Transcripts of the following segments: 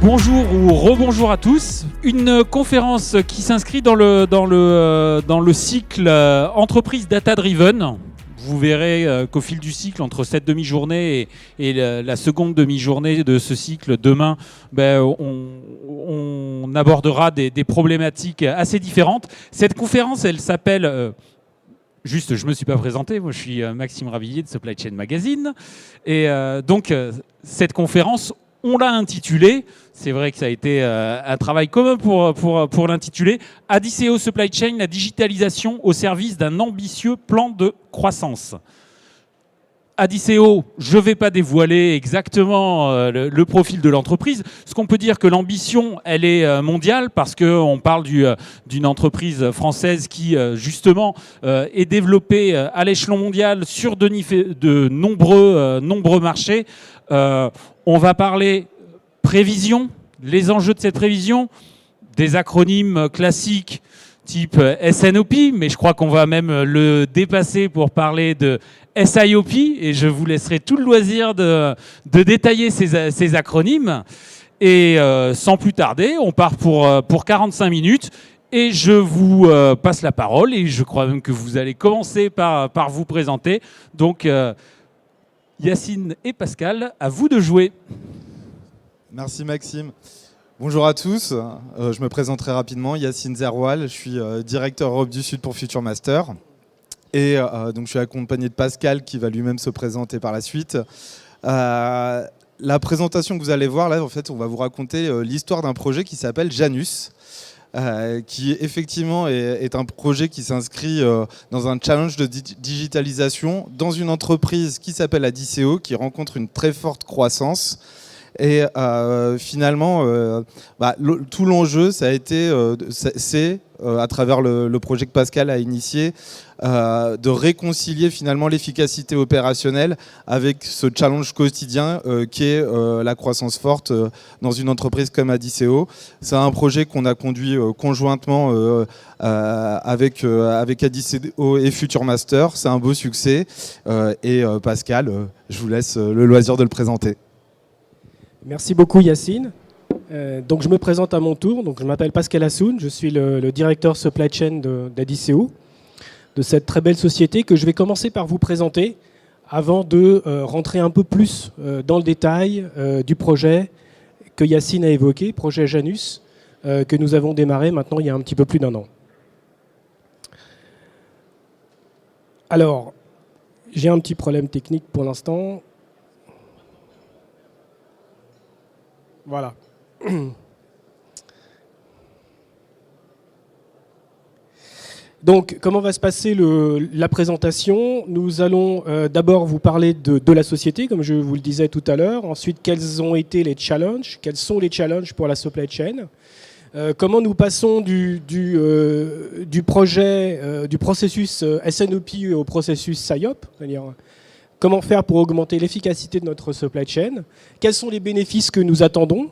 Bonjour ou rebonjour à tous. Une conférence qui s'inscrit dans le cycle Entreprise Data Driven. Vous verrez qu'au fil du cycle, entre cette demi-journée et la seconde demi-journée de ce cycle, demain, on abordera des problématiques assez différentes. Cette conférence, elle s'appelle... Juste, je ne me suis pas présenté, moi je suis Maxime Ravillier de Supply Chain Magazine. Et donc, cette conférence, on l'a intitulée, c'est vrai que ça a été un travail commun pour l'intituler, Adiceo Supply Chain, la digitalisation au service d'un ambitieux plan de croissance. Adiceo, je ne vais pas dévoiler exactement le profil de l'entreprise. Ce qu'on peut dire que l'ambition, elle est mondiale parce qu'on parle d'une entreprise française qui, justement, est développée à l'échelon mondial sur de nombreux marchés. On va parler prévision, les enjeux de cette prévision, des acronymes classiques type SNOP, mais je crois qu'on va même le dépasser pour parler de SIOP, et je vous laisserai tout le loisir de détailler ces acronymes. Et sans plus tarder, on part pour 45 minutes, et je vous passe la parole, et je crois même que vous allez commencer par vous présenter. Donc, Yacine et Pascal, à vous de jouer. Merci Maxime. Bonjour à tous, je me présente très rapidement, Yacine Zerwal, je suis directeur Europe du Sud pour Future Master. Et donc je suis accompagné de Pascal qui va lui-même se présenter par la suite. La présentation que vous allez voir là, en fait, on va vous raconter l'histoire d'un projet qui s'appelle Janus. Qui effectivement est un projet qui s'inscrit dans un challenge de digitalisation dans une entreprise qui s'appelle Adiceo, qui rencontre une très forte croissance. Et finalement, tout l'enjeu, ça a été, c'est à travers le projet que Pascal a initié, de réconcilier finalement l'efficacité opérationnelle avec ce challenge quotidien qui est la croissance forte dans une entreprise comme Adiceo. C'est un projet qu'on a conduit conjointement avec Adiceo et Future Master. C'est un beau succès. Et Pascal, je vous laisse le loisir de le présenter. Merci beaucoup Yacine. Donc je me présente à mon tour. Donc, je m'appelle Pascal Assoun, je suis le directeur supply chain d'Adiceo, de cette très belle société que je vais commencer par vous présenter avant de rentrer un peu plus dans le détail du projet que Yacine a évoqué, projet Janus, que nous avons démarré maintenant il y a un petit peu plus d'1 an. Alors, j'ai un petit problème technique pour l'instant. Voilà. Donc, comment va se passer la présentation? Nous allons d'abord vous parler de la société, comme je vous le disais tout à l'heure. Ensuite, quels ont été les challenges? Quels sont les challenges pour la supply chain? Comment nous passons du projet, du processus SNOP au processus SIOP, c'est-à-dire comment faire pour augmenter l'efficacité de notre supply chain? Quels sont les bénéfices que nous attendons?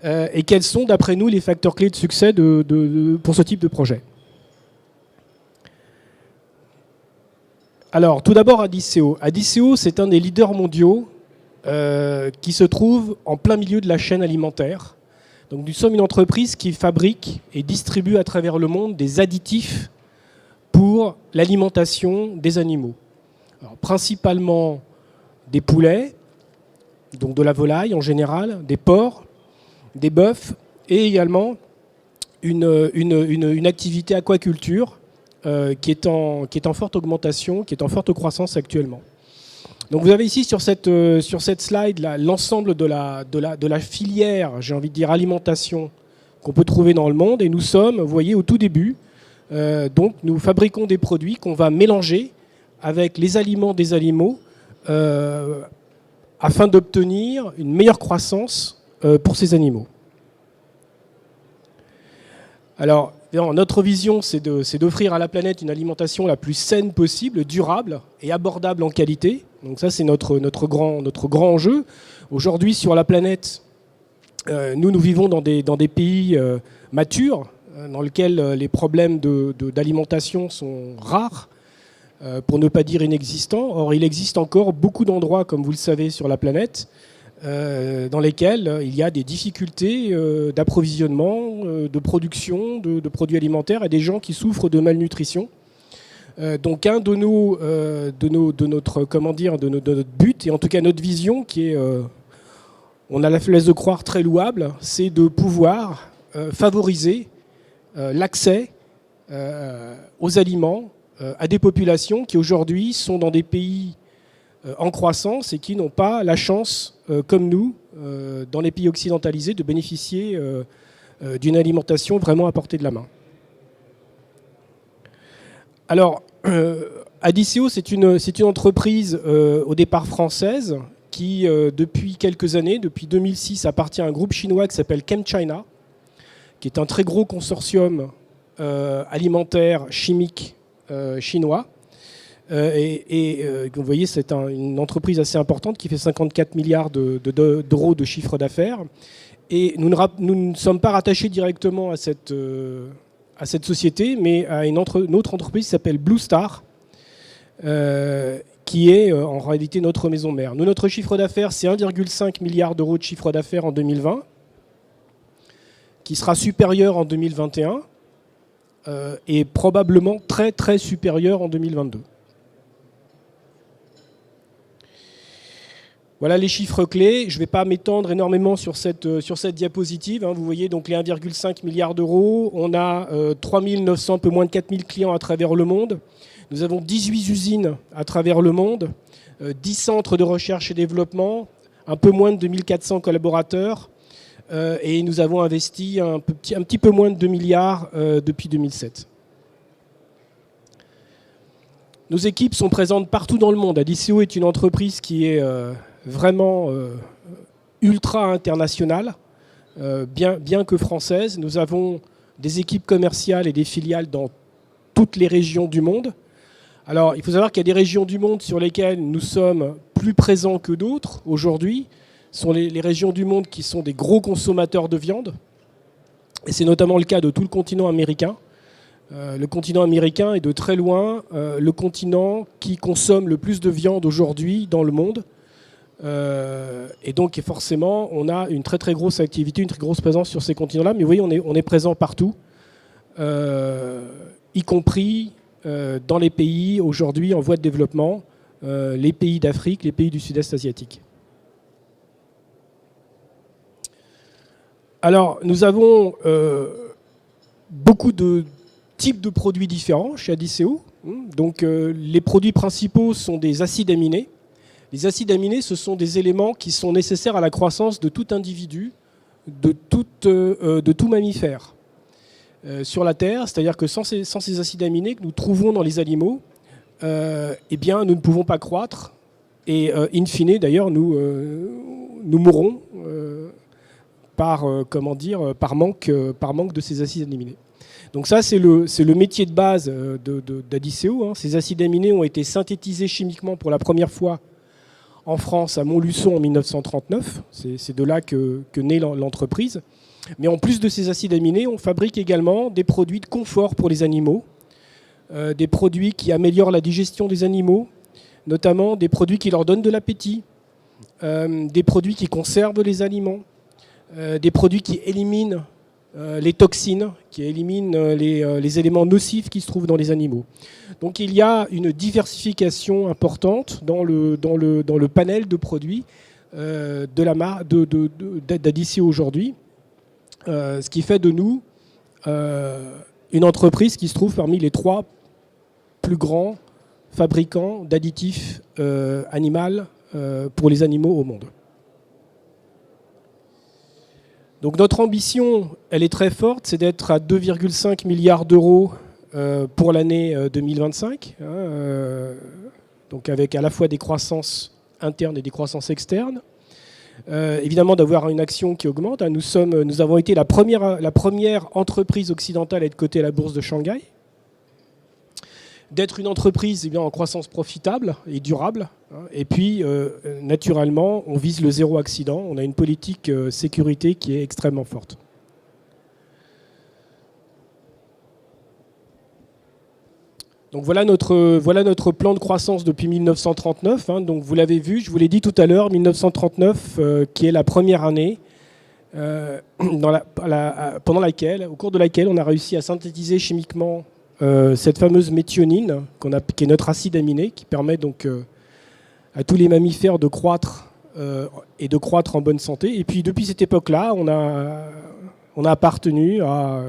Et quels sont, d'après nous, les facteurs clés de succès pour ce type de projet? Alors, tout d'abord, Adiceo. Adiceo, c'est un des leaders mondiaux qui se trouve en plein milieu de la chaîne alimentaire. Donc, nous sommes une entreprise qui fabrique et distribue à travers le monde des additifs pour l'alimentation des animaux. Alors, principalement des poulets, donc de la volaille en général, des porcs, des bœufs et également une activité aquaculture qui est en forte augmentation, qui est en forte croissance actuellement. Donc vous avez ici sur cette slide là, l'ensemble de la filière, j'ai envie de dire alimentation, qu'on peut trouver dans le monde, et nous sommes, vous voyez, au tout début. Donc nous fabriquons des produits qu'on va mélanger avec les aliments des animaux afin d'obtenir une meilleure croissance pour ces animaux. Alors, notre vision, c'est d'offrir à la planète une alimentation la plus saine possible, durable et abordable en qualité. Donc ça, c'est notre grand enjeu. Aujourd'hui, sur la planète, nous vivons dans des pays matures, dans lesquels les problèmes d'alimentation sont rares. pour ne pas dire inexistant. Or, il existe encore beaucoup d'endroits, comme vous le savez, sur la planète, dans lesquels il y a des difficultés d'approvisionnement, de production, de produits alimentaires, et des gens qui souffrent de malnutrition. Donc un de notre but, et en tout cas notre vision, qui est, on a la faiblesse de croire, très louable, c'est de pouvoir favoriser l'accès aux aliments à des populations qui aujourd'hui sont dans des pays en croissance et qui n'ont pas la chance, comme nous, dans les pays occidentalisés, de bénéficier d'une alimentation vraiment à portée de la main. Alors, Adisseo, c'est une entreprise au départ française qui, depuis quelques années, depuis 2006, appartient à un groupe chinois qui s'appelle ChemChina, qui est un très gros consortium alimentaire, chimique chinois. Vous voyez, c'est une entreprise assez importante qui fait 54 milliards d'euros de chiffre d'affaires. Et nous ne sommes pas rattachés directement à cette société, mais à une autre entreprise qui s'appelle Blue Star, qui est en réalité notre maison mère. Nous, notre chiffre d'affaires, c'est 1,5 milliard d'euros de chiffre d'affaires en 2020, qui sera supérieur en 2021 et probablement très très supérieur en 2022. Voilà les chiffres clés. Je ne vais pas m'étendre énormément sur cette diapositive. Vous voyez donc les 1,5 milliard d'euros. On a 3900, un peu moins de 4000 clients à travers le monde. Nous avons 18 usines à travers le monde, 10 centres de recherche et développement, un peu moins de 2400 collaborateurs. Et nous avons investi un petit peu moins de 2 milliards depuis 2007. Nos équipes sont présentes partout dans le monde. Adisseo est une entreprise qui est vraiment ultra internationale, bien que française. Nous avons des équipes commerciales et des filiales dans toutes les régions du monde. Alors, il faut savoir qu'il y a des régions du monde sur lesquelles nous sommes plus présents que d'autres aujourd'hui. Ce sont les régions du monde qui sont des gros consommateurs de viande. Et c'est notamment le cas de tout le continent américain. Le continent américain est de très loin le continent qui consomme le plus de viande aujourd'hui dans le monde. Et donc forcément, on a une très très grosse activité, une très grosse présence sur ces continents-là. Mais vous voyez, on est présent partout, y compris dans les pays aujourd'hui en voie de développement, les pays d'Afrique, les pays du Sud-Est asiatique. Alors, nous avons beaucoup de types de produits différents chez Adisseo. Donc, les produits principaux sont des acides aminés. Les acides aminés, ce sont des éléments qui sont nécessaires à la croissance de tout individu, de tout mammifère sur la Terre. C'est-à-dire que sans ces acides aminés que nous trouvons dans les animaux, eh bien, nous ne pouvons pas croître. Et in fine, d'ailleurs, nous mourrons par manque de ces acides aminés. Donc ça, c'est le métier de base d'Adisseo. Ces acides aminés ont été synthétisés chimiquement pour la première fois en France, à Montluçon, en 1939. C'est de là que naît l'entreprise. Mais en plus de ces acides aminés, on fabrique également des produits de confort pour les animaux, des produits qui améliorent la digestion des animaux, notamment des produits qui leur donnent de l'appétit, des produits qui conservent les aliments, des produits qui éliminent les toxines, qui éliminent les éléments nocifs qui se trouvent dans les animaux. Donc il y a une diversification importante dans le panel de produits d'Adisseo aujourd'hui, ce qui fait de nous une entreprise qui se trouve parmi les 3 plus grands fabricants d'additifs animaux pour les animaux au monde. Donc notre ambition, elle est très forte, c'est d'être à 2,5 milliards d'euros pour l'année 2025, donc avec à la fois des croissances internes et des croissances externes. Évidemment d'avoir une action qui augmente. Nous avons été la première entreprise occidentale à être cotée à la bourse de Shanghai. D'être une entreprise en croissance profitable et durable. Et puis, naturellement, on vise le zéro accident. On a une politique sécurité qui est extrêmement forte. Donc voilà notre plan de croissance depuis 1939. Hein. Donc vous l'avez vu, je vous l'ai dit tout à l'heure, 1939, qui est la première année pendant laquelle, au cours de laquelle on a réussi à synthétiser chimiquement cette fameuse méthionine, qui est notre acide aminé, qui permet donc à tous les mammifères de croître et de croître en bonne santé. Et puis depuis cette époque-là, on a appartenu à,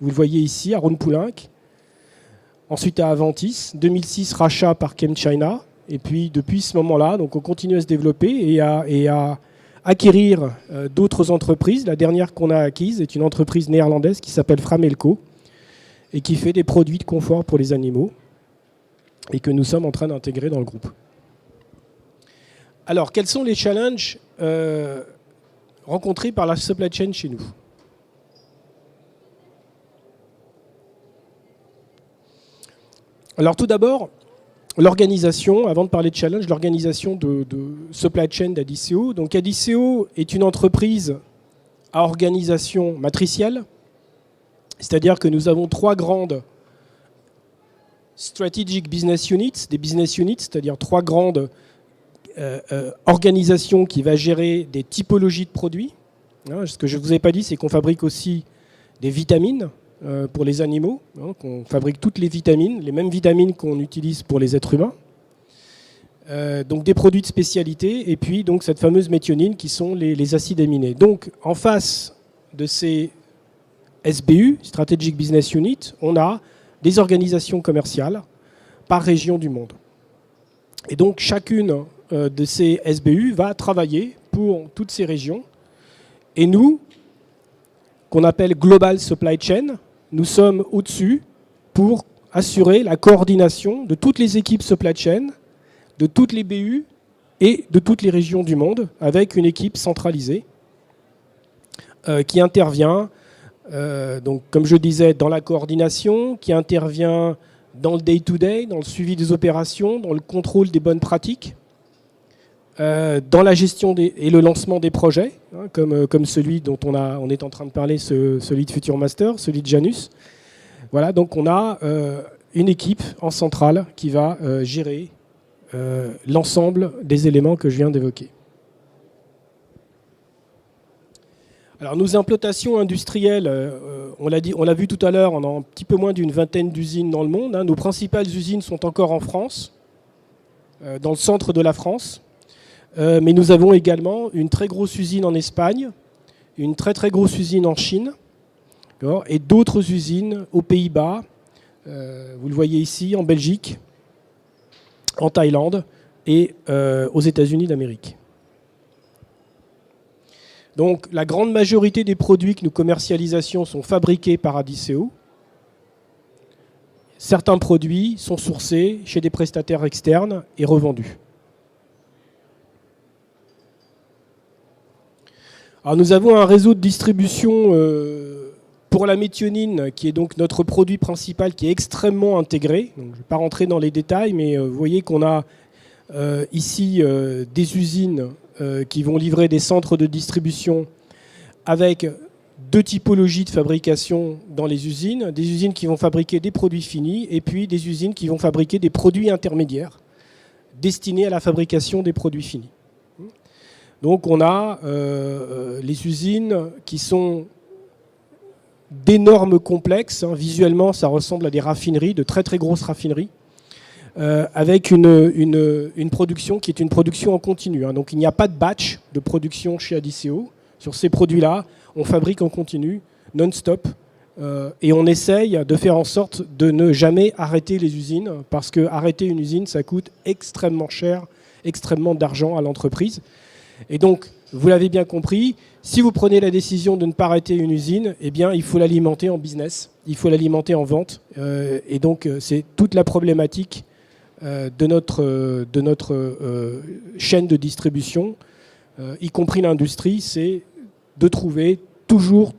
vous le voyez ici, à Rhône-Poulenc, ensuite à Aventis, 2006 rachat par ChemChina, et puis depuis ce moment-là, donc on continue à se développer et à acquérir d'autres entreprises. La dernière qu'on a acquise est une entreprise néerlandaise qui s'appelle Framelco et qui fait des produits de confort pour les animaux et que nous sommes en train d'intégrer dans le groupe. Alors, quels sont les challenges rencontrés par la supply chain chez nous ? Alors tout d'abord, l'organisation, avant de parler de challenge, l'organisation de supply chain d'Adisseo. Donc Adisseo est une entreprise à organisation matricielle, c'est-à-dire que nous avons 3 grandes strategic business units, des business units, c'est-à-dire 3 grandes organisations qui va gérer des typologies de produits. Ce que je ne vous ai pas dit, c'est qu'on fabrique aussi des vitamines pour les animaux, qu'on fabrique toutes les vitamines, les mêmes vitamines qu'on utilise pour les êtres humains. Donc des produits de spécialité, et puis donc cette fameuse méthionine qui sont les acides aminés. Donc en face de ces SBU, Strategic Business Unit, on a des organisations commerciales par région du monde. Et donc chacune de ces SBU va travailler pour toutes ces régions. Et nous, qu'on appelle Global Supply Chain, nous sommes au-dessus pour assurer la coordination de toutes les équipes supply chain, de toutes les BU et de toutes les régions du monde, avec une équipe centralisée qui intervient, donc, comme je disais, dans la coordination, qui intervient dans le day-to-day, dans le suivi des opérations, dans le contrôle des bonnes pratiques, dans la gestion et le lancement des projets, comme celui dont on est en train de parler, celui de Future Master, celui de Janus. Voilà, donc on a une équipe en centrale qui va gérer l'ensemble des éléments que je viens d'évoquer. Alors nos implantations industrielles, on l'a vu tout à l'heure, on a un petit peu moins d'une vingtaine d'usines dans le monde. Nos principales usines sont encore en France, dans le centre de la France. Mais nous avons également une très grosse usine en Espagne, une très très grosse usine en Chine, et d'autres usines aux Pays-Bas, vous le voyez ici, en Belgique, en Thaïlande et aux États-Unis d'Amérique. Donc la grande majorité des produits que nous commercialisons sont fabriqués par Adisseo. Certains produits sont sourcés chez des prestataires externes et revendus. Alors nous avons un réseau de distribution pour la méthionine, qui est donc notre produit principal, qui est extrêmement intégré. Donc, je ne vais pas rentrer dans les détails, mais vous voyez qu'on a ici des usines qui vont livrer des centres de distribution avec 2 typologies de fabrication dans les usines. Des usines qui vont fabriquer des produits finis et puis des usines qui vont fabriquer des produits intermédiaires destinés à la fabrication des produits finis. Donc on a les usines qui sont d'énormes complexes. Visuellement, ça ressemble à des raffineries, de très très grosses raffineries, avec une production qui est une production en continu. Donc il n'y a pas de batch de production chez Adisseo. Sur ces produits-là, on fabrique en continu, non-stop, et on essaye de faire en sorte de ne jamais arrêter les usines, parce que arrêter une usine, ça coûte extrêmement cher, extrêmement d'argent à l'entreprise. Et donc, vous l'avez bien compris, si vous prenez la décision de ne pas arrêter une usine, eh bien, il faut l'alimenter en business, il faut l'alimenter en vente. Et donc, c'est toute la problématique de notre chaîne de distribution, y compris l'industrie, c'est de trouver toujours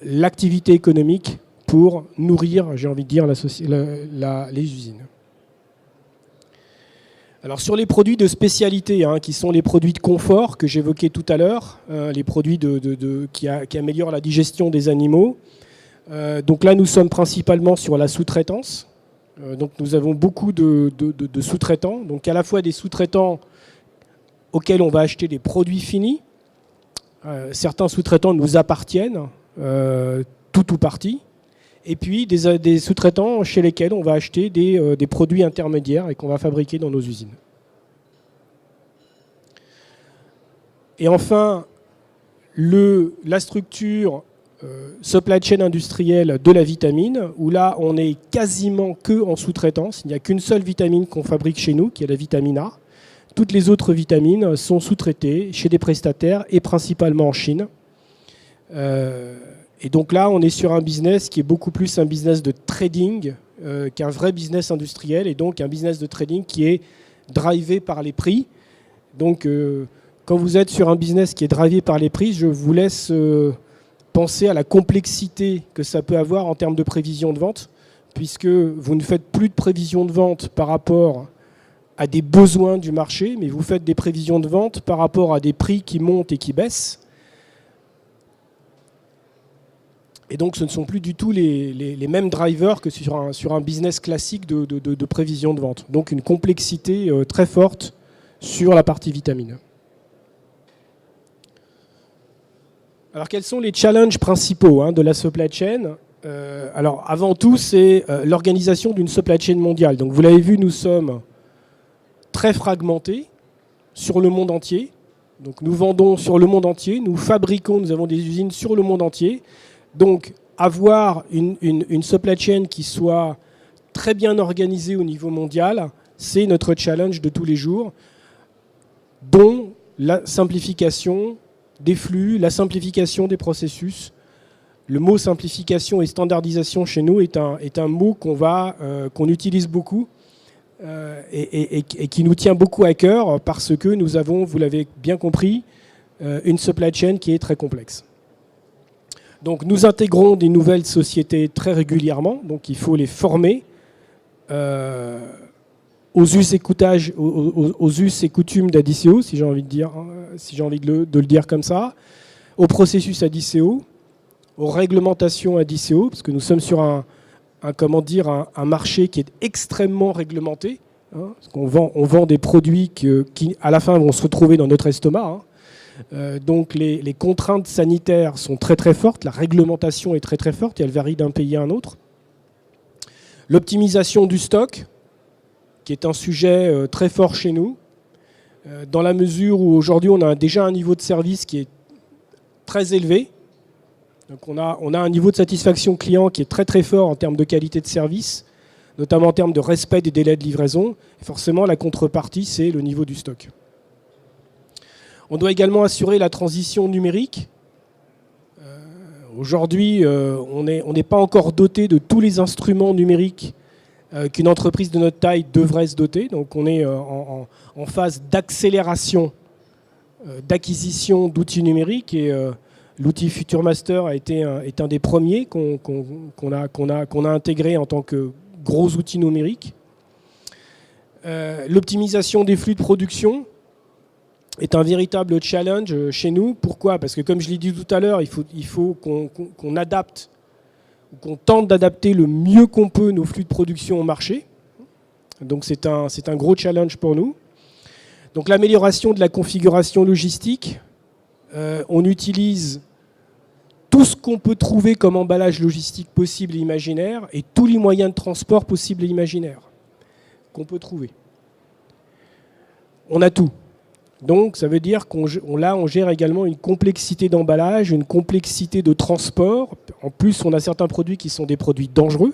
l'activité économique pour nourrir, j'ai envie de dire, les usines. Alors sur les produits de spécialité, qui sont les produits de confort que j'évoquais tout à l'heure, les produits qui améliorent la digestion des animaux, Donc là, nous sommes principalement sur la sous-traitance. Donc nous avons beaucoup de sous-traitants, donc à la fois des sous-traitants auxquels on va acheter des produits finis. Certains sous-traitants nous appartiennent, tout ou partie. Et puis des sous-traitants chez lesquels on va acheter des produits intermédiaires et qu'on va fabriquer dans nos usines. Et enfin, la structure supply chain industrielle de la vitamine, où là on est quasiment que en sous-traitance. Il n'y a qu'une seule vitamine qu'on fabrique chez nous, qui est la vitamine A. Toutes les autres vitamines sont sous-traitées chez des prestataires et principalement en Chine. Et donc là, on est sur un business qui est beaucoup plus un business de trading qu'un vrai business industriel, et donc un business de trading qui est drivé par les prix. Donc quand vous êtes sur un business qui est drivé par les prix, je vous laisse penser à la complexité que ça peut avoir en termes de prévision de vente, puisque vous ne faites plus de prévision de vente par rapport à des besoins du marché, mais vous faites des prévisions de vente par rapport à des prix qui montent et qui baissent. Et donc ce ne sont plus du tout les mêmes drivers que sur un business classique de prévision de vente. Donc une complexité très forte sur la partie vitamine. Alors quels sont les challenges principaux de la supply chain ? Alors avant tout, c'est l'organisation d'une supply chain mondiale. Donc vous l'avez vu, nous sommes très fragmentés sur le monde entier. Donc nous vendons sur le monde entier, nous fabriquons, nous avons des usines sur le monde entier. Donc avoir une supply chain qui soit très bien organisée au niveau mondial, c'est notre challenge de tous les jours, dont la simplification des flux, la simplification des processus. Le mot simplification et standardisation chez nous est un mot qu'on utilise beaucoup et qui nous tient beaucoup à cœur parce que nous avons, vous l'avez bien compris, une supply chain qui est très complexe. Donc nous intégrons des nouvelles sociétés très régulièrement, donc il faut les former aux us et coutumes d'Adiceo, si j'ai envie de dire, de le dire comme ça, au processus Adiceo, aux réglementations Adiceo, parce que nous sommes sur un marché qui est extrêmement réglementé. Parce qu'on vend des produits qui, à la fin, vont se retrouver dans notre estomac. Donc les contraintes sanitaires sont très très fortes, la réglementation est très très forte et elle varie d'un pays à un autre. L'optimisation du stock, qui est un sujet très fort chez nous, dans la mesure où aujourd'hui on a déjà un niveau de service qui est très élevé. Donc on a un niveau de satisfaction client qui est très très fort en termes de qualité de service, notamment en termes de respect des délais de livraison. Et forcément, la contrepartie, c'est le niveau du stock. On doit également assurer la transition numérique. Aujourd'hui, on n'est pas encore doté de tous les instruments numériques qu'une entreprise de notre taille devrait se doter. Donc on est en phase d'accélération, d'acquisition d'outils numériques. Et l'outil FutureMaster est un des premiers qu'on a intégré en tant que gros outil numérique. L'optimisation des flux de production est un véritable challenge chez nous. Pourquoi ? Parce que comme je l'ai dit tout à l'heure, il faut qu'on adapte, qu'on tente d'adapter le mieux qu'on peut nos flux de production au marché. Donc c'est un gros challenge pour nous. Donc l'amélioration de la configuration logistique, on utilise tout ce qu'on peut trouver comme emballage logistique possible et imaginaire et tous les moyens de transport possibles et imaginaires qu'on peut trouver. On a tout. Donc ça veut dire qu'on gère également une complexité d'emballage, une complexité de transport. En plus, on a certains produits qui sont des produits dangereux.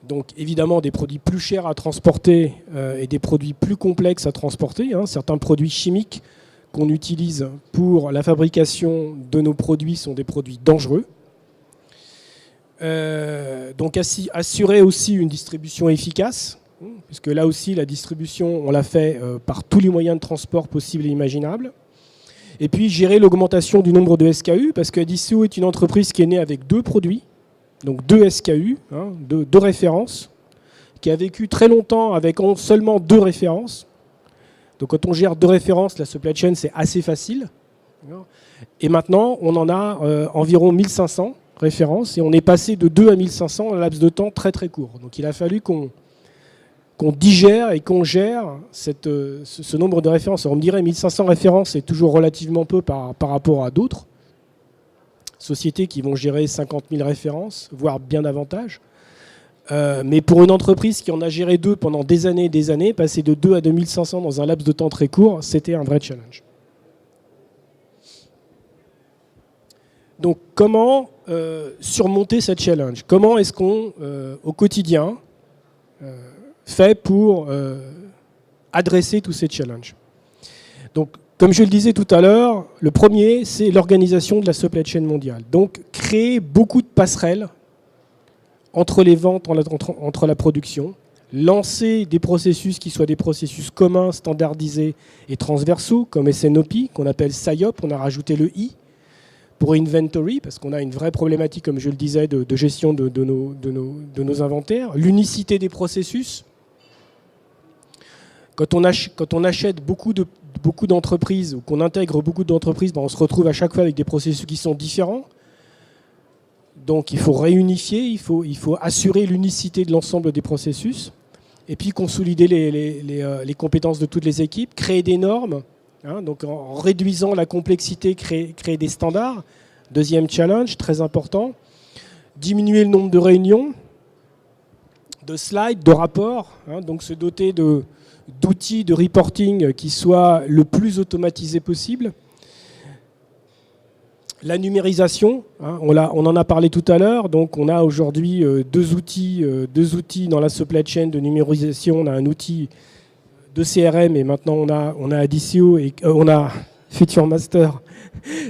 Donc évidemment des produits plus chers à transporter et des produits plus complexes à transporter. Certains produits chimiques qu'on utilise pour la fabrication de nos produits sont des produits dangereux. Donc assurer aussi une distribution efficace, puisque là aussi la distribution, on l'a fait par tous les moyens de transport possibles et imaginables. Et puis gérer l'augmentation du nombre de SKU, parce que Adiceo est une entreprise qui est née avec 2 produits, donc 2 SKU, deux références, qui a vécu très longtemps avec seulement 2 références. Donc quand on gère 2 références, la supply chain c'est assez facile. Et maintenant, on en a environ 1500 références et on est passé de 2 à 1500 en un laps de temps très très court. Donc il a fallu qu'on digère et qu'on gère ce nombre de références. Alors on me dirait 1500 références, c'est toujours relativement peu par rapport à d'autres sociétés qui vont gérer 50 000 références, voire bien davantage. Mais pour une entreprise qui en a géré 2 pendant des années, passer de 2 à 2500 dans un laps de temps très court, c'était un vrai challenge. Donc comment surmonter cette challenge? Comment est-ce qu'on, au quotidien, fait pour adresser tous ces challenges? Donc, comme je le disais tout à l'heure, le premier, c'est l'organisation de la supply chain mondiale. Donc, créer beaucoup de passerelles entre les ventes, entre la production, lancer des processus qui soient des processus communs, standardisés et transversaux, comme SNOP, qu'on appelle SIOP, on a rajouté le I, pour inventory, parce qu'on a une vraie problématique, comme je le disais, de gestion de nos inventaires. L'unicité des processus. Quand on achète beaucoup d'entreprises, ou qu'on intègre beaucoup d'entreprises, on se retrouve à chaque fois avec des processus qui sont différents. Donc il faut réunifier, il faut assurer l'unicité de l'ensemble des processus, et puis consolider les compétences de toutes les équipes, créer des normes, donc en réduisant la complexité, créer des standards. Deuxième challenge, très important, diminuer le nombre de réunions, de slides, de rapports, donc se doter d'outils de reporting qui soient le plus automatisés possible. La numérisation, on en a parlé tout à l'heure, donc on a aujourd'hui deux outils dans la supply chain de numérisation. On a un outil de CRM et maintenant on a Adisseo et on a Future Master.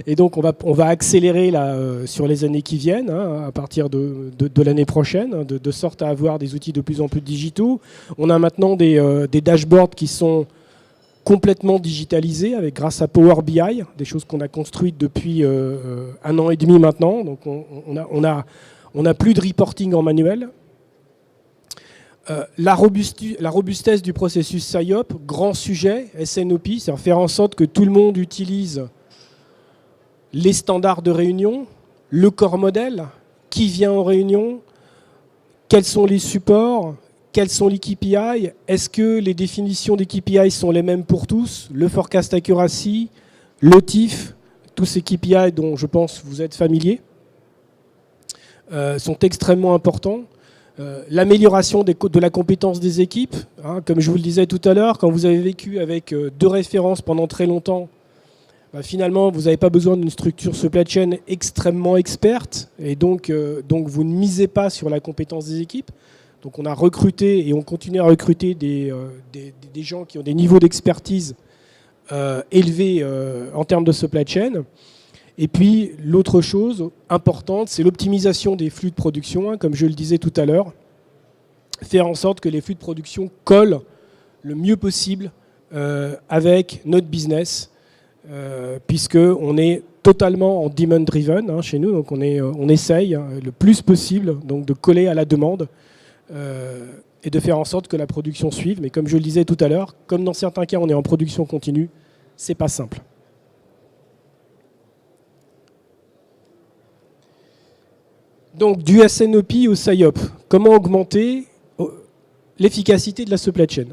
Et donc on va accélérer sur les années qui viennent, à partir de l'année prochaine, de sorte à avoir des outils de plus en plus digitaux. On a maintenant des dashboards qui sont complètement digitalisés grâce à Power BI, des choses qu'on a construites depuis 1 an et demi maintenant. Donc on a plus de reporting en manuel. La robustesse du processus SIOP, grand sujet, SNOP, c'est faire en sorte que tout le monde utilise les standards de réunion, le corps modèle, qui vient en réunion, quels sont les supports, quels sont les KPI, est-ce que les définitions des KPI sont les mêmes pour tous, le forecast accuracy, l'OTIF, tous ces KPI dont je pense vous êtes familiers, sont extrêmement importants. L'amélioration de la compétence des équipes, comme je vous le disais tout à l'heure, quand vous avez vécu avec 2 références pendant très longtemps, finalement vous n'avez pas besoin d'une structure supply chain extrêmement experte, et donc vous ne misez pas sur la compétence des équipes. Donc on a recruté et on continue à recruter des gens qui ont des niveaux d'expertise élevés en termes de supply chain. Et puis l'autre chose importante, c'est l'optimisation des flux de production, comme je le disais tout à l'heure. Faire en sorte que les flux de production collent le mieux possible avec notre business, puisqu'on est totalement en demand driven chez nous, donc on essaye le plus possible donc, de coller à la demande et de faire en sorte que la production suive. Mais comme je le disais tout à l'heure, comme dans certains cas on est en production continue, c'est pas simple. Donc du SNOP au SIOP, comment augmenter l'efficacité de la supply chain?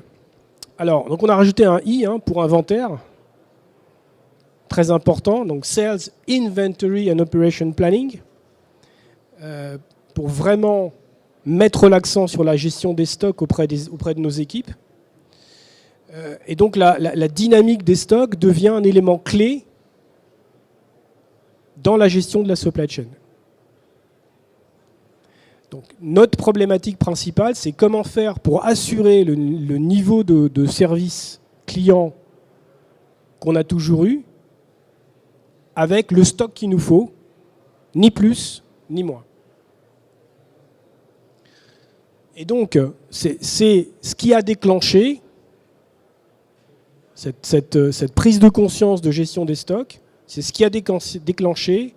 Alors, donc on a rajouté un I pour inventaire, très important, donc Sales, Inventory and Operation Planning, pour vraiment mettre l'accent sur la gestion des stocks auprès de nos équipes. Et donc la dynamique des stocks devient un élément clé dans la gestion de la supply chain. Donc, notre problématique principale, c'est comment faire pour assurer le niveau de service client qu'on a toujours eu avec le stock qu'il nous faut, ni plus ni moins. Et donc, c'est ce qui a déclenché cette prise de conscience de gestion des stocks, c'est ce qui a déclenché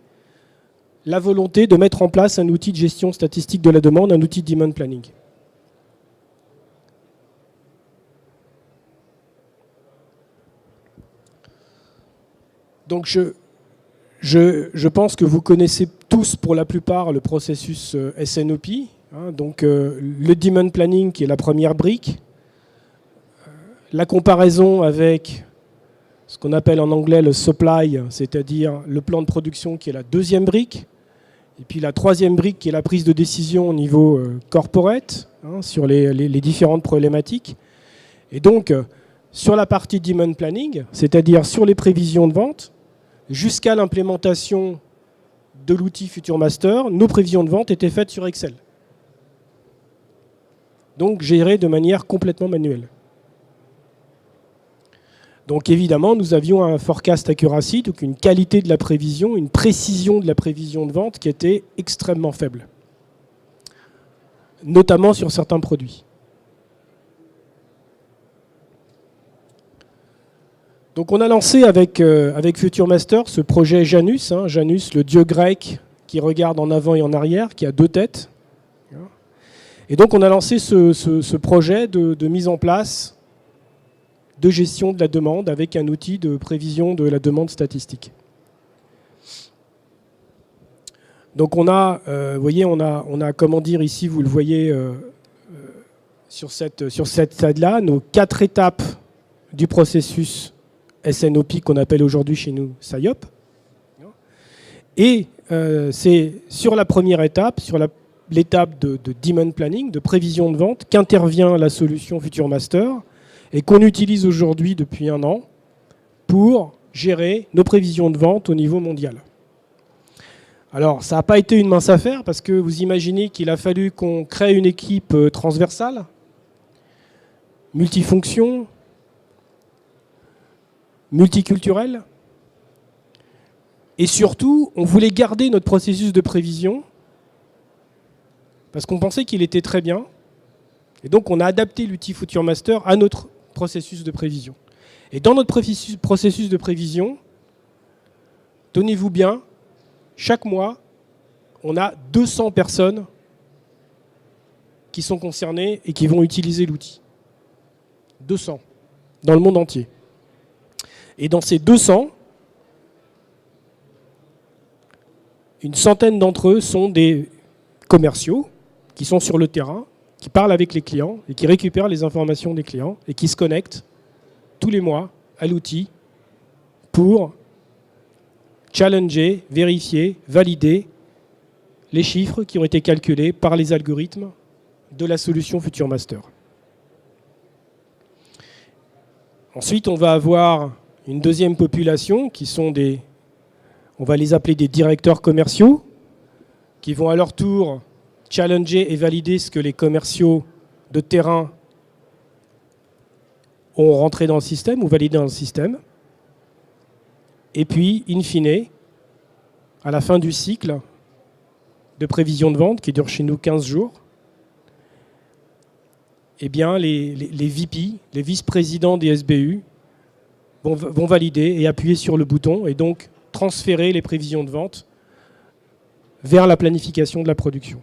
la volonté de mettre en place un outil de gestion statistique de la demande, un outil de demand planning. Donc Je pense que vous connaissez tous pour la plupart le processus SNOP, hein, donc le Demand Planning qui est la première brique, la comparaison avec ce qu'on appelle en anglais le supply, c'est-à-dire le plan de production qui est la deuxième brique, et puis la troisième brique qui est la prise de décision au niveau corporate, hein, sur les différentes problématiques. Et donc, sur la partie Demand Planning, c'est-à-dire sur les prévisions de vente, jusqu'à l'implémentation de l'outil FutureMaster, nos prévisions de vente étaient faites sur Excel. Donc gérées de manière complètement manuelle. Donc évidemment, nous avions un forecast accuracy, donc une qualité de la prévision, une précision de la prévision de vente qui était extrêmement faible, notamment sur certains produits. Donc on a lancé avec FutureMaster ce projet Janus, hein, Janus, le dieu grec qui regarde en avant et en arrière, qui a 2 têtes. Et donc on a lancé ce projet de mise en place de gestion de la demande avec un outil de prévision de la demande statistique. Donc on a, vous voyez, on a comment dire ici, vous le voyez sur cette slide-là, nos 4 étapes du processus SNOP qu'on appelle aujourd'hui chez nous SIOP. Et c'est sur la première étape, sur l'étape de Demand Planning, de prévision de vente, qu'intervient la solution FutureMaster et qu'on utilise aujourd'hui depuis 1 an pour gérer nos prévisions de vente au niveau mondial. Alors, ça n'a pas été une mince affaire parce que vous imaginez qu'il a fallu qu'on crée une équipe transversale, multifonction, multiculturelle, et surtout, on voulait garder notre processus de prévision parce qu'on pensait qu'il était très bien, et donc on a adapté l'outil FutureMaster à notre processus de prévision. Et dans notre processus de prévision, tenez-vous bien, chaque mois, on a 200 personnes qui sont concernées et qui vont utiliser l'outil. 200, dans le monde entier. Et dans ces 200, une centaine d'entre eux sont des commerciaux qui sont sur le terrain, qui parlent avec les clients et qui récupèrent les informations des clients et qui se connectent tous les mois à l'outil pour challenger, vérifier, valider les chiffres qui ont été calculés par les algorithmes de la solution FutureMaster. Ensuite, on va avoir une deuxième population qui sont on va les appeler des directeurs commerciaux, qui vont à leur tour challenger et valider ce que les commerciaux de terrain ont rentré dans le système ou validé dans le système. Et puis, in fine, à la fin du cycle de prévision de vente, qui dure chez nous 15 jours, eh bien, les VP, les vice-présidents des SBU, vont valider et appuyer sur le bouton et donc transférer les prévisions de vente vers la planification de la production.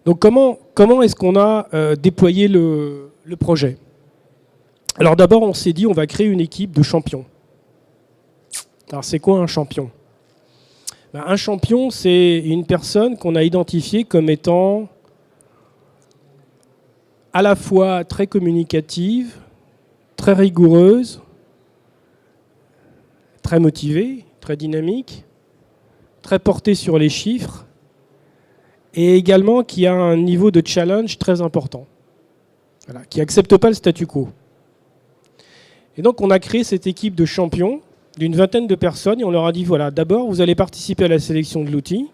Donc comment est-ce qu'on a déployé le projet? Alors d'abord, on s'est dit on va créer une équipe de champions. Alors c'est quoi un champion? Un champion, c'est une personne qu'on a identifiée comme étant à la fois très communicative, très rigoureuse, très motivée, très dynamique, très portée sur les chiffres, et également qui a un niveau de challenge très important, voilà, qui n'accepte pas le statu quo. Et donc on a créé cette équipe de champions d'une 20aine de personnes et on leur a dit, voilà, d'abord vous allez participer à la sélection de l'outil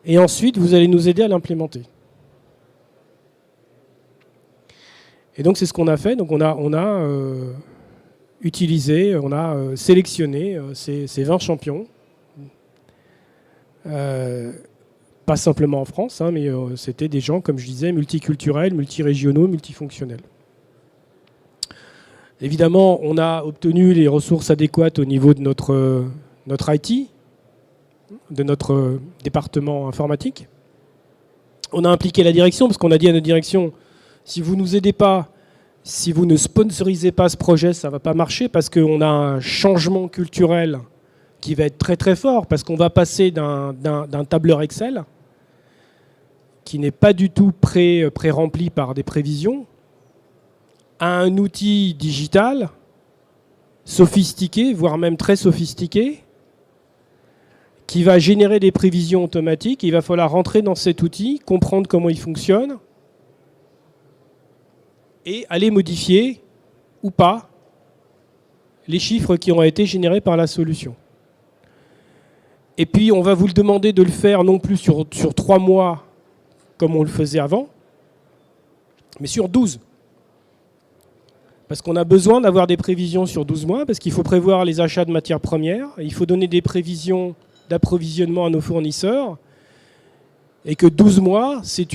et ensuite vous allez nous aider à l'implémenter. Et donc c'est ce qu'on a fait, donc on a utilisé, on a sélectionné ces 20 champions. Pas simplement en France, hein, mais c'était des gens, comme je disais, multiculturels, multirégionaux, multifonctionnels. Évidemment, on a obtenu les ressources adéquates au niveau de notre IT, de notre département informatique. On a impliqué la direction, parce qu'on a dit à notre direction, si vous ne nous aidez pas si vous ne sponsorisez pas ce projet, ça ne va pas marcher parce qu'on a un changement culturel qui va être très très fort, parce qu'on va passer d'un tableur Excel qui n'est pas du tout pré-rempli par des prévisions à un outil digital sophistiqué, voire même très sophistiqué, qui va générer des prévisions automatiques. Il va falloir rentrer dans cet outil, comprendre comment il fonctionne et aller modifier ou pas les chiffres qui ont été générés par la solution. Et puis on va vous le demander de le faire non plus sur 3 mois comme on le faisait avant, mais sur 12. Parce qu'on a besoin d'avoir des prévisions sur 12 mois, parce qu'il faut prévoir les achats de matières premières, il faut donner des prévisions d'approvisionnement à nos fournisseurs, et que 12 mois, c'est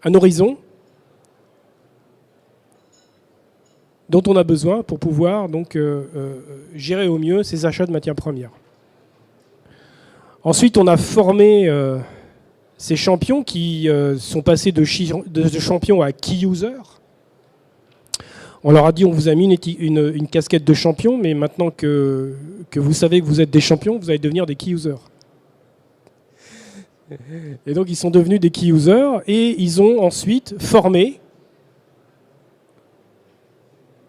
un horizon dont on a besoin pour pouvoir donc gérer au mieux ces achats de matières premières. Ensuite, on a formé ces champions qui sont passés de champions à key users. On leur a dit, on vous a mis une casquette de champion, mais maintenant que vous savez que vous êtes des champions, vous allez devenir des key users. Et donc, ils sont devenus des key users et ils ont ensuite formé,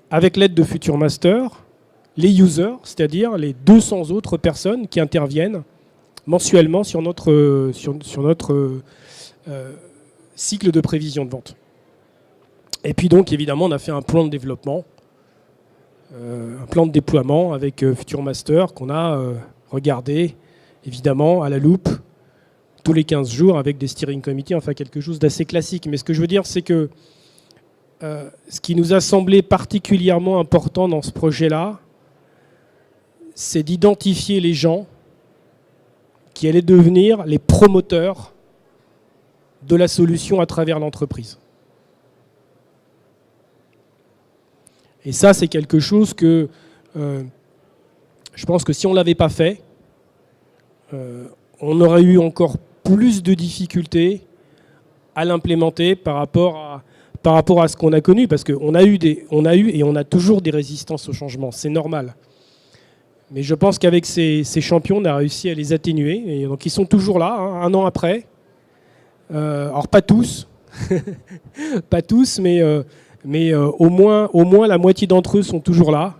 avec l'aide de Future Master, les users, c'est-à-dire les 200 autres personnes qui interviennent mensuellement sur notre cycle de prévision de vente. Et puis donc, évidemment, on a fait un plan de développement, un plan de déploiement avec Future Master qu'on a regardé, évidemment, à la loupe, tous les 15 jours avec des steering committees, enfin quelque chose d'assez classique. Mais ce que je veux dire, c'est que ce qui nous a semblé particulièrement important dans ce projet-là, c'est d'identifier les gens qui allaient devenir les promoteurs de la solution à travers l'entreprise. Et ça, c'est quelque chose que je pense que si on ne l'avait pas fait, on aurait eu encore plus de difficultés à l'implémenter par rapport à ce qu'on a connu, parce qu'on a eu et on a toujours des résistances au changement, c'est normal. Mais je pense qu'avec ces champions, on a réussi à les atténuer, et donc ils sont toujours là, hein, 1 an après. Alors pas tous, pas tous, mais au moins la moitié d'entre eux sont toujours là,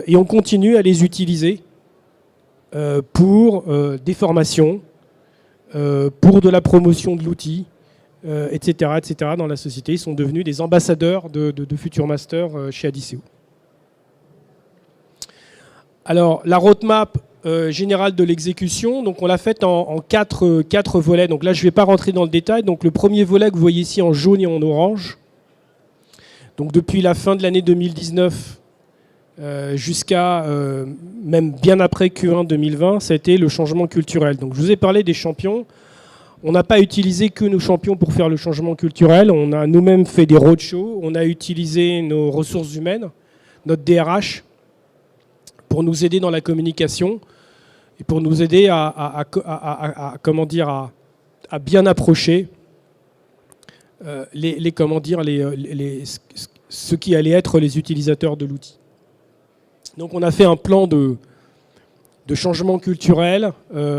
et on continue à les utiliser pour des formations, pour de la promotion de l'outil, etc., etc. dans la société. Ils sont devenus des ambassadeurs de Future Master chez Adiceo. Alors, la roadmap générale de l'exécution, donc on l'a faite en 4 volets. Donc là, je ne vais pas rentrer dans le détail. Donc le premier volet que vous voyez ici en jaune et en orange, donc depuis la fin de l'année 2019 jusqu'à même bien après Q1 2020, c'était le changement culturel. Donc je vous ai parlé des champions. On n'a pas utilisé que nos champions pour faire le changement culturel. On a nous-mêmes fait des roadshows. On a utilisé nos ressources humaines, notre DRH, pour nous aider dans la communication et pour nous aider à bien approcher ceux qui allaient être les utilisateurs de l'outil. Donc on a fait un plan de changement culturel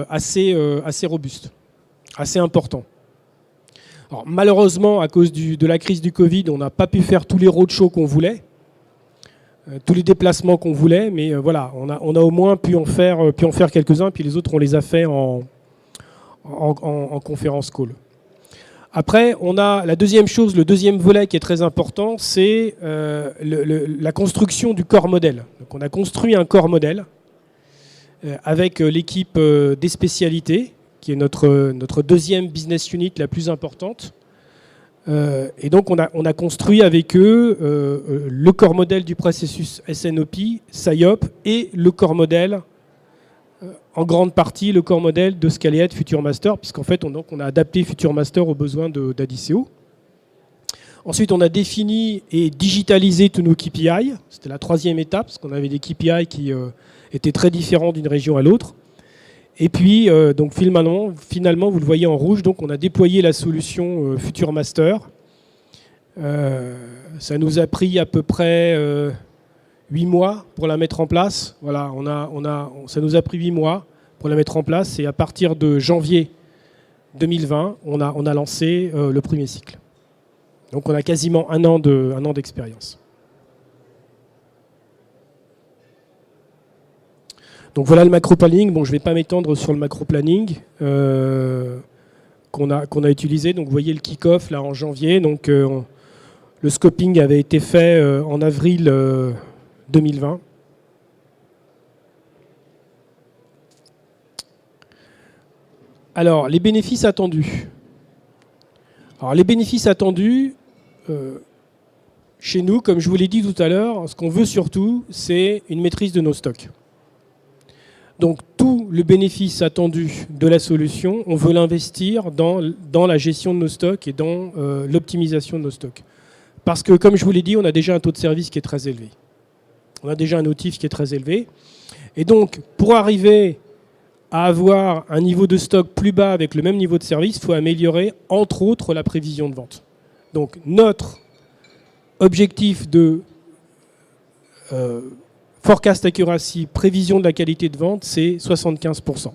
assez robuste, assez important. Alors, malheureusement, à cause de la crise du Covid, on n'a pas pu faire tous les roadshows qu'on voulait, tous les déplacements qu'on voulait, mais voilà, on a au moins pu en faire quelques-uns, puis les autres, on les a fait en conférence call. Après, on a la deuxième chose, le deuxième volet qui est très important, c'est la construction du corps modèle. Donc, on a construit un corps modèle avec l'équipe des spécialités, qui est notre deuxième business unit la plus importante. Et donc, on a construit avec eux le corps modèle du processus SNOP, SIOP, et le corps modèle, en grande partie, le corps modèle de ce qu'allait être Future Master, puisqu'en fait, on a adapté Future Master aux besoins d'Adiceo. Ensuite, on a défini et digitalisé tous nos KPI. C'était la troisième étape, parce qu'on avait des KPI qui étaient très différents d'une région à l'autre. Et puis, donc finalement, vous le voyez en rouge, donc on a déployé la solution Future Master. Ça nous a pris à peu près 8 mois pour la mettre en place. Voilà, ça nous a pris 8 mois pour la mettre en place. Et à partir de janvier 2020, on a lancé le premier cycle. Donc on a quasiment un an d'expérience. Donc voilà le macro-planning. Bon, je ne vais pas m'étendre sur le macro-planning qu'on a utilisé. Donc vous voyez le kick-off là en janvier. Donc le scoping avait été fait en avril 2020. Alors les bénéfices attendus. Alors les bénéfices attendus, chez nous, comme je vous l'ai dit tout à l'heure, ce qu'on veut surtout, c'est une maîtrise de nos stocks. Donc tout le bénéfice attendu de la solution, on veut l'investir dans la gestion de nos stocks et dans l'optimisation de nos stocks. Parce que, comme je vous l'ai dit, on a déjà un taux de service qui est très élevé. On a déjà un notif qui est très élevé. Et donc, pour arriver à avoir un niveau de stock plus bas avec le même niveau de service, il faut améliorer, entre autres, la prévision de vente. Donc, notre objectif de forecast accuracy, prévision de la qualité de vente, c'est 75%,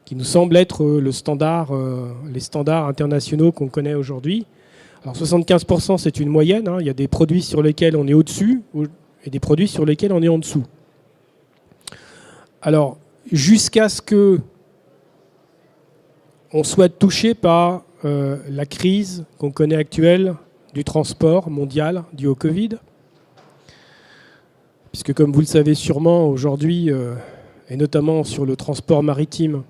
qui nous semble être les standards internationaux qu'on connaît aujourd'hui. Alors 75%, c'est une moyenne. Il y a des produits sur lesquels on est au-dessus et des produits sur lesquels on est en dessous. Alors, jusqu'à ce que on soit touché par la crise qu'on connaît actuelle du transport mondial due au Covid, puisque comme vous le savez sûrement aujourd'hui, et notamment sur le transport maritime,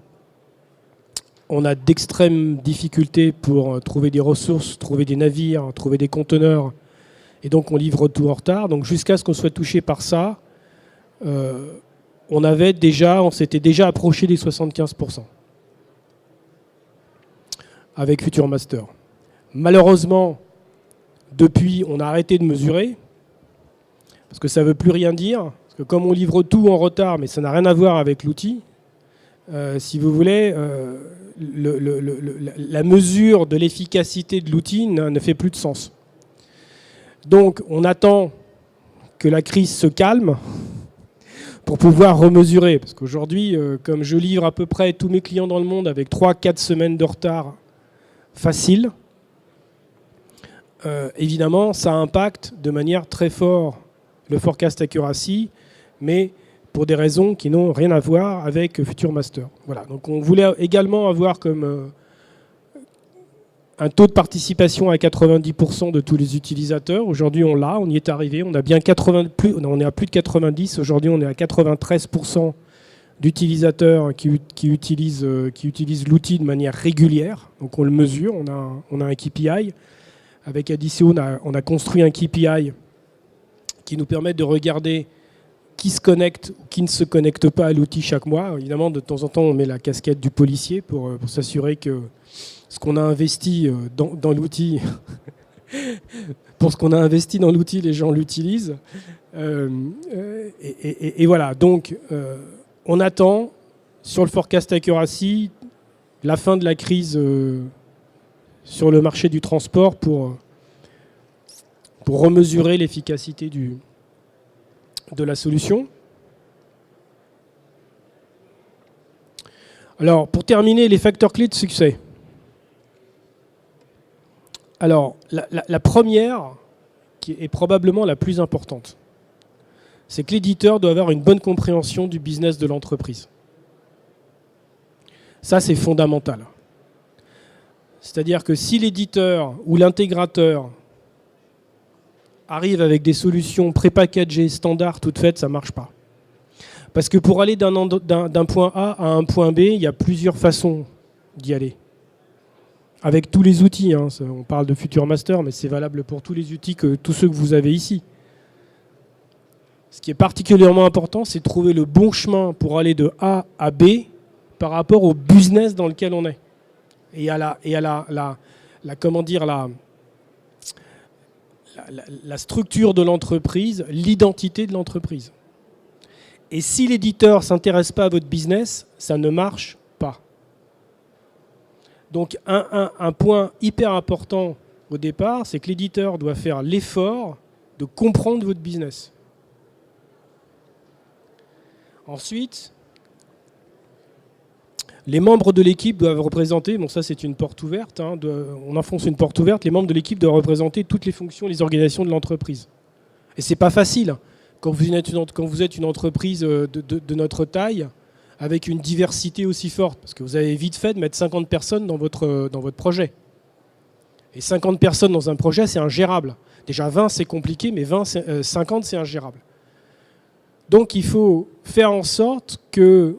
on a d'extrêmes difficultés pour trouver des ressources, trouver des navires, trouver des conteneurs, et donc on livre tout en retard. Donc jusqu'à ce qu'on soit touché par ça, on s'était déjà approché des 75% avec Future Master. Malheureusement, depuis, on a arrêté de mesurer, parce que ça ne veut plus rien dire, parce que comme on livre tout en retard, mais ça n'a rien à voir avec l'outil, si vous voulez, la mesure de l'efficacité de l'outil ne fait plus de sens. Donc on attend que la crise se calme pour pouvoir remesurer. Parce qu'aujourd'hui, comme je livre à peu près tous mes clients dans le monde avec 3-4 semaines de retard facile, évidemment, ça impacte de manière très forte le forecast accuracy, mais pour des raisons qui n'ont rien à voir avec Future Master. Voilà. Donc on voulait également avoir comme un taux de participation à 90% de tous les utilisateurs. Aujourd'hui, on y est arrivé. On est à plus de 90. Aujourd'hui, on est à 93% d'utilisateurs qui utilisent l'outil de manière régulière. Donc on le mesure. On a un KPI. Avec Adiceo, on a construit un KPI qui nous permet de regarder qui se connecte ou qui ne se connecte pas à l'outil chaque mois. Évidemment, de temps en temps, on met la casquette du policier pour s'assurer que ce qu'on a investi dans l'outil, les gens l'utilisent. Et voilà, donc on attend sur le forecast accuracy la fin de la crise sur le marché du transport pour remesurer l'efficacité de la solution. Alors, pour terminer, les facteurs clés de succès. Alors, la première, qui est probablement la plus importante, c'est que l'éditeur doit avoir une bonne compréhension du business de l'entreprise. Ça, c'est fondamental. C'est-à-dire que si l'éditeur ou l'intégrateur arrive avec des solutions prépackagées, standards, toutes faites, ça ne marche pas. Parce que pour aller d'un point A à un point B, il y a plusieurs façons d'y aller. Avec tous les outils, hein. On parle de Future Master, mais c'est valable pour tous les outils, tous ceux que vous avez ici. Ce qui est particulièrement important, c'est de trouver le bon chemin pour aller de A à B par rapport au business dans lequel on est. Et à la structure de l'entreprise, l'identité de l'entreprise. Et si l'éditeur ne s'intéresse pas à votre business, ça ne marche pas. Donc un point hyper important au départ, c'est que l'éditeur doit faire l'effort de comprendre votre business. Ensuite, les membres de l'équipe doivent représenter, bon ça c'est une porte ouverte, hein, on enfonce une porte ouverte, les membres de l'équipe doivent représenter toutes les fonctions, les organisations de l'entreprise. Et c'est pas facile. Quand vous êtes une entreprise de notre taille, avec une diversité aussi forte, parce que vous avez vite fait de mettre 50 personnes dans votre projet. Et 50 personnes dans un projet, c'est ingérable. Déjà 20, c'est compliqué, mais 50, c'est ingérable. Donc il faut faire en sorte que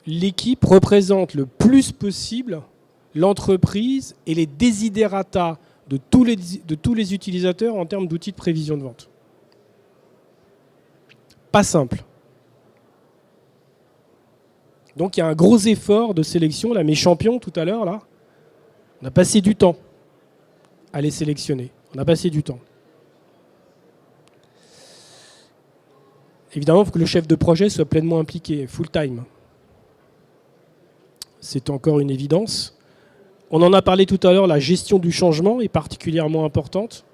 l'équipe représente le plus possible l'entreprise et les desiderata de tous les utilisateurs en termes d'outils de prévision de vente. Pas simple. Donc il y a un gros effort de sélection. Là, mes champions, tout à l'heure, là, on a passé du temps à les sélectionner. On a passé du temps. Évidemment, il faut que le chef de projet soit pleinement impliqué, full-time. C'est encore une évidence. On en a parlé tout à l'heure, la gestion du changement est particulièrement importante.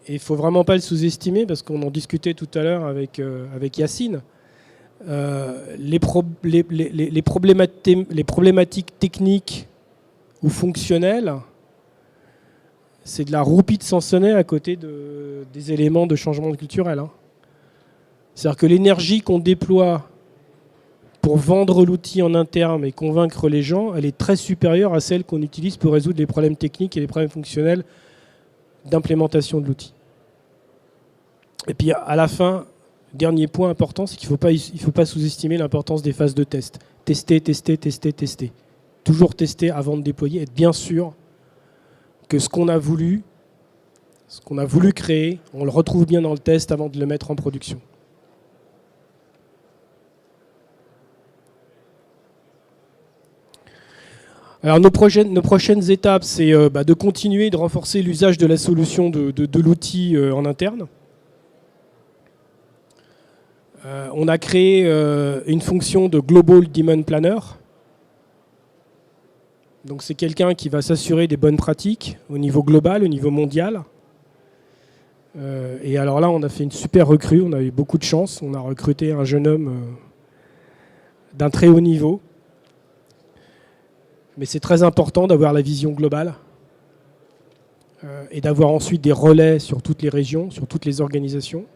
Et il ne faut vraiment pas le sous-estimer, parce qu'on en discutait tout à l'heure avec Yacine. Les problématiques techniques ou fonctionnelles, c'est de la roupie de Sansonnet à côté des éléments de changement culturel. Hein. C'est-à-dire que l'énergie qu'on déploie pour vendre l'outil en interne et convaincre les gens, elle est très supérieure à celle qu'on utilise pour résoudre les problèmes techniques et les problèmes fonctionnels d'implémentation de l'outil. Et puis à la fin, dernier point important, c'est qu'il ne faut pas sous-estimer l'importance des phases de test. Tester, tester, tester, tester. Toujours tester avant de déployer, être bien sûr que ce qu'on a voulu créer, on le retrouve bien dans le test avant de le mettre en production. Alors nos prochaines étapes, c'est de continuer de renforcer l'usage de la solution de l'outil en interne. On a créé une fonction de Global Demand Planner. Donc c'est quelqu'un qui va s'assurer des bonnes pratiques au niveau global, au niveau mondial. Et alors là, on a fait une super recrue, on a eu beaucoup de chance. On a recruté un jeune homme d'un très haut niveau. Mais c'est très important d'avoir la vision globale et d'avoir ensuite des relais sur toutes les régions, sur toutes les organisations.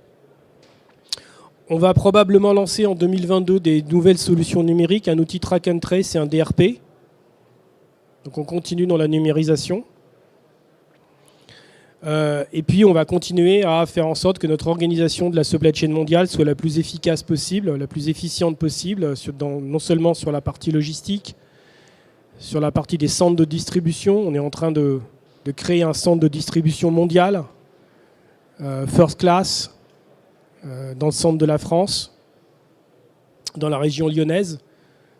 On va probablement lancer en 2022 des nouvelles solutions numériques, un outil track and trace et un DRP. Donc on continue dans la numérisation. Et puis on va continuer à faire en sorte que notre organisation de la supply chain mondiale soit la plus efficace possible, la plus efficiente possible, non seulement sur la partie logistique, sur la partie des centres de distribution. On est en train de créer un centre de distribution mondial, first class, dans le centre de la France, dans la région lyonnaise,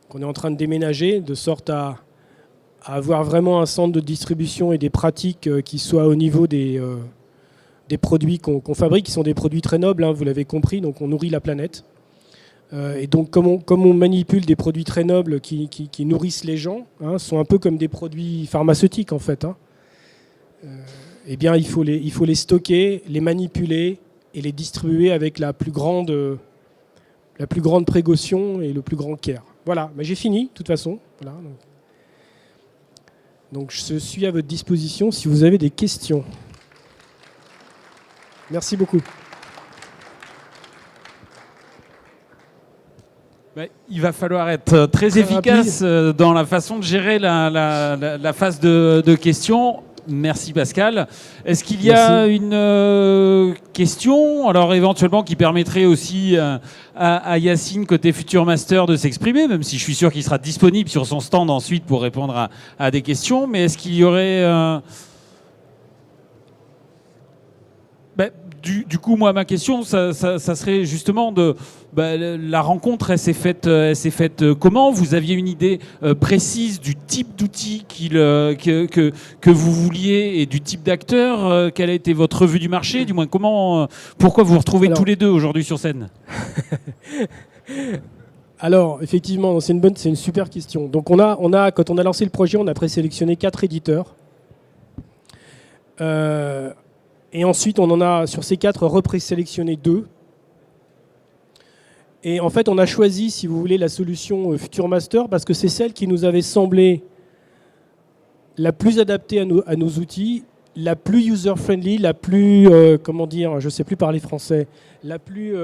qu'on est en train de déménager, de sorte à avoir vraiment un centre de distribution et des pratiques qui soient au niveau des produits qu'on fabrique, qui sont des produits très nobles, hein, vous l'avez compris, donc on nourrit la planète. Et donc comme on manipule des produits très nobles qui nourrissent les gens, hein, sont un peu comme des produits pharmaceutiques en fait, hein, eh bien il faut les stocker, les manipuler et les distribuer avec la plus grande précaution et le plus grand care. Voilà, mais j'ai fini de toute façon. Voilà, donc je suis à votre disposition si vous avez des questions. Merci beaucoup. Il va falloir être très efficace dans la façon de gérer la phase de questions. Merci Pascal. Est-ce qu'il y a une question, alors éventuellement qui permettrait aussi à Yacine, côté Futur Master, de s'exprimer, même si je suis sûr qu'il sera disponible sur son stand ensuite pour répondre à des questions. Mais est-ce qu'il y aurait... du coup, moi, ma question, ça serait justement la rencontre, elle s'est faite comment? Vous aviez une idée précise du type d'outil que vous vouliez et du type d'acteur? Quelle a été votre revue du marché? Du moins, pourquoi vous vous retrouvez tous les deux aujourd'hui sur scène? Alors, effectivement, c'est une super question. Donc, quand on a lancé le projet, on a présélectionné 4 éditeurs. Et ensuite, on en a, sur ces 4, représélectionné 2. Et en fait, on a choisi, si vous voulez, la solution Future Master parce que c'est celle qui nous avait semblé la plus adaptée à nos outils, la plus user-friendly, la plus, je ne sais plus parler français, la plus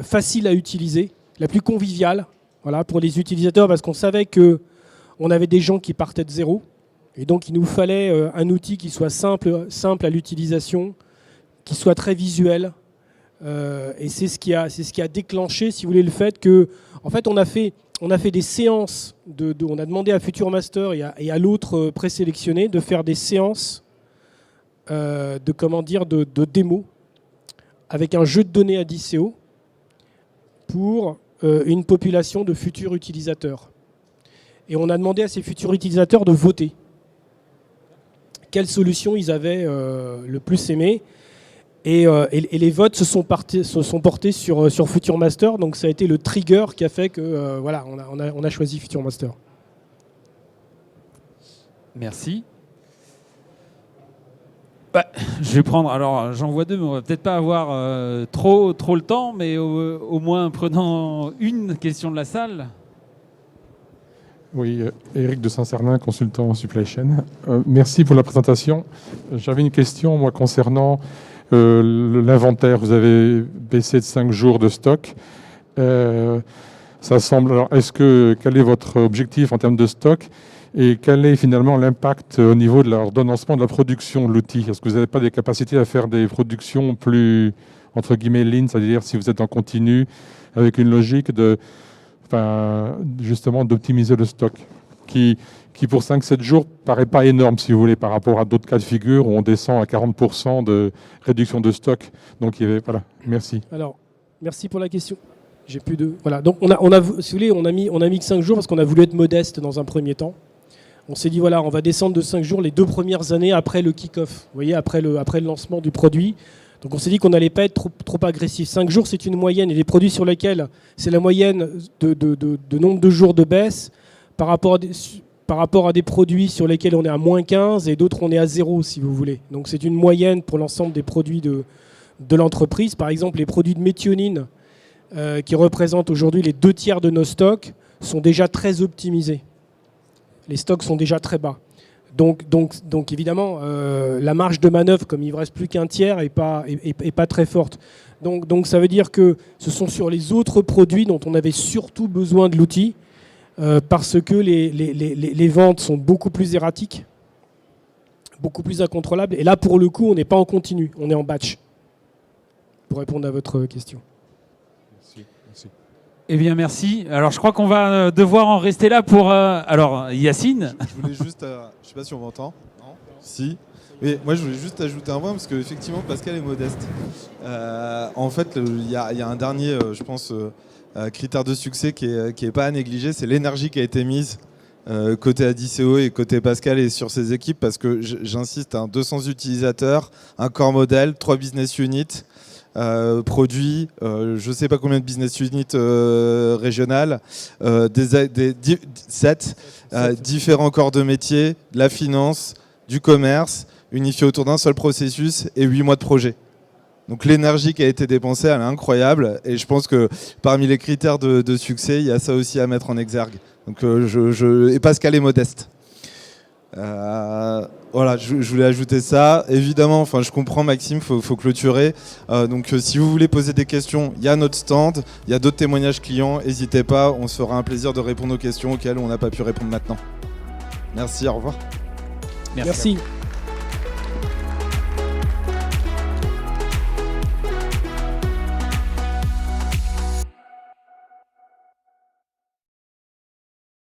facile à utiliser, la plus conviviale, voilà, pour les utilisateurs, parce qu'on savait qu'on avait des gens qui partaient de zéro, et donc il nous fallait un outil qui soit simple à l'utilisation, qui soit très visuel, et c'est ce qui a déclenché, si vous voulez, le fait que, en fait, on a fait des séances, on a demandé à Future Master et à l'autre présélectionné de faire des séances de démo avec un jeu de données à DCO pour une population de futurs utilisateurs. Et on a demandé à ces futurs utilisateurs de voter. Quelle solution ils avaient le plus aimé. Et les votes se sont portés sur Future Master, donc ça a été le trigger qui a fait que on a choisi Future Master. Merci. Je vais prendre, alors j'en vois 2, mais on va peut-être pas avoir trop le temps, mais au moins prenant une question de la salle. Oui, Éric de Saint-Cernin, consultant en supply chain. Merci pour la présentation. J'avais une question, moi, concernant l'inventaire. Vous avez baissé de 5 jours de stock. Ça semble. Alors, quel est votre objectif en termes de stock et quel est finalement l'impact au niveau de l'ordonnancement de la production de l'outil? Est-ce que vous n'avez pas des capacités à faire des productions plus, entre guillemets, lean, c'est-à-dire si vous êtes en continu, avec une logique justement d'optimiser le stock qui pour 5-7 jours paraît pas énorme, si vous voulez, par rapport à d'autres cas de figure où on descend à 40% de réduction de stock. Donc, voilà. Merci. Alors, merci pour la question. J'ai plus de... Voilà. Donc, on a, si vous voulez, on a mis que 5 jours parce qu'on a voulu être modeste dans un premier temps. On s'est dit, voilà, on va descendre de 5 jours les 2 premières années après le kick-off. Vous voyez, après le lancement du produit. Donc, on s'est dit qu'on n'allait pas être trop agressif. 5 jours, c'est une moyenne. Et les produits sur lesquels c'est la moyenne de nombre de jours de baisse par rapport à des produits sur lesquels on est à moins 15 et d'autres on est à 0, si vous voulez. Donc, c'est une moyenne pour l'ensemble des produits de l'entreprise. Par exemple, les produits de méthionine qui représentent aujourd'hui les 2/3 de nos stocks sont déjà très optimisés. Les stocks sont déjà très bas. Donc évidemment, la marge de manœuvre, comme il ne reste plus qu'un tiers, est pas très forte. Donc ça veut dire que ce sont sur les autres produits dont on avait surtout besoin de l'outil, parce que les ventes sont beaucoup plus erratiques, beaucoup plus incontrôlables. Et là, pour le coup, on n'est pas en continu, on est en batch, pour répondre à votre question. Merci. Eh bien, merci. Alors, je crois qu'on va devoir en rester là pour... Alors, Yacine. Je voulais juste... je ne sais pas si on m'entend. Non ? Si. Mais moi, je voulais juste ajouter un point, parce qu'effectivement, Pascal est modeste. En fait, il y a un dernier, je pense, critère de succès qui est pas à négliger, c'est l'énergie qui a été mise côté ADCO et côté Pascal et sur ses équipes, parce que j'insiste, 200 utilisateurs, un core model, 3 business units, produits, je ne sais pas combien de business units régionales, 7 différents corps de métier, de la finance, du commerce, unifiés autour d'un seul processus et 8 mois de projet. Donc l'énergie qui a été dépensée, elle est incroyable, et je pense que parmi les critères de succès, il y a ça aussi à mettre en exergue. Donc et Pascal est modeste. Voilà, je voulais ajouter ça. Évidemment, je comprends Maxime, faut clôturer. Donc si vous voulez poser des questions, il y a notre stand, il y a d'autres témoignages clients, n'hésitez pas, on se fera un plaisir de répondre aux questions auxquelles on n'a pas pu répondre maintenant. Merci, au revoir. Merci.